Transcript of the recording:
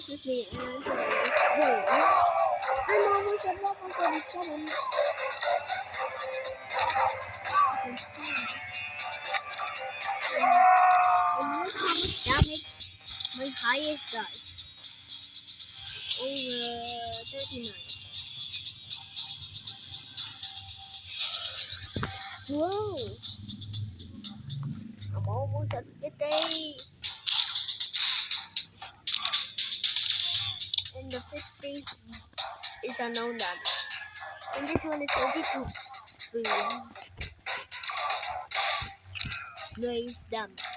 this is me, and today, wait, I'm almost at level 37. And look how much damage my highest does. Over 39. Whoa! I'm almost at 50. And the 50 is unknown damage. And this one is 32. Blaze damage.